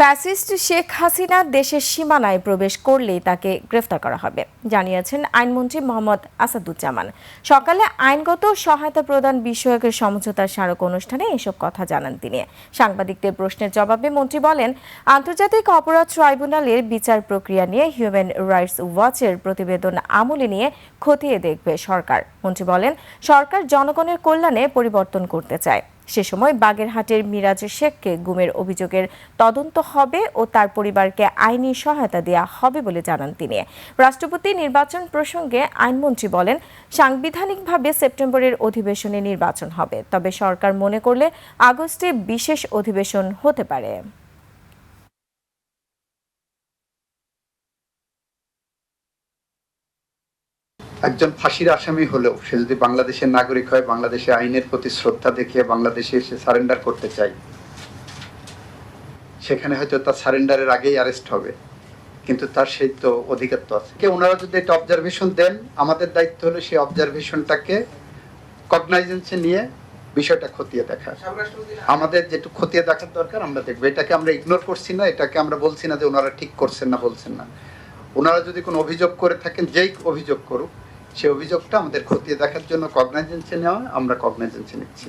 Fascist Sheikh Hasina দেশের সীমানায় প্রবেশ করলেই তাকে গ্রেফতার করা হবে জানিয়েছেন আইনমন্ত্রী মোহাম্মদ আসাদুজ্জামান। সকালে আইনগত সহায়তা প্রদান বিষয়ক সমঝোতার স্মারক অনুষ্ঠানে এসব কথা জানান তিনি। সাংবাদিকদের প্রশ্নের জবাবে মন্ত্রী বলেন, আন্তর্জাতিক অপরাধ ট্রাইব্যুনালের বিচার প্রক্রিয়া নিয়ে হিউম্যান রাইটস ওয়াচের প্রতিবেদন আমলে নিয়ে খতিয়ে দেখবে সরকার। মন্ত্রী বলেন, সরকার জনগণের কল্যাণে পরিবর্তন করতে চায়। সে সময় বাগেরহাটের মিরাজ শেখকে গুমের অভিযোগের তদন্ত হবে ও তার পরিবারকে আইনি সহায়তা দেওয়া হবে বলে জানান তিনি। রাষ্ট্রপতি নির্বাচন প্রসঙ্গে আইনমন্ত্রী বলেন, সাংবিধানিকভাবে সেপ্টেম্বরের অধিবেশনে নির্বাচন হবে, তবে সরকার মনে করলে আগস্টে বিশেষ অধিবেশন হতে পারে। একজন ফাঁসির আসামি হলেও সে যদি বাংলাদেশের নাগরিক হয়, বাংলাদেশে আইনের প্রতি শ্রদ্ধা দেখিয়ে বাংলাদেশে এসে সারেন্ডার করতে চায়, সেখানে হয়তো তার সারেন্ডারের আগেই অ্যারেস্ট হবে, কিন্তু তার সেই তো অধিকার তো আছে। ওনারা যদি একটা অবজারভেশন দেন, আমাদের দায়িত্ব হলো সেই অবজারভেশনটাকে কগনাইজেন্সে নিয়ে বিষয়টা খতিয়ে দেখা। আমাদের যেটুকু খতিয়ে দেখার দরকার আমরা দেখবো। এটাকে আমরা ইগনোর করছি না, এটাকে আমরা বলছি না যে ওনারা ঠিক করছেন না, বলছেন না। ওনারা যদি কোনো অভিযোগ করে থাকেন, যেই অভিযোগ করুক, সেই অভিযোগটা আমাদের খতিয়ে দেখার জন্য কগনাইজেন্সে নেওয়া, আমরা কগনাইজেন্সে নিচ্ছি।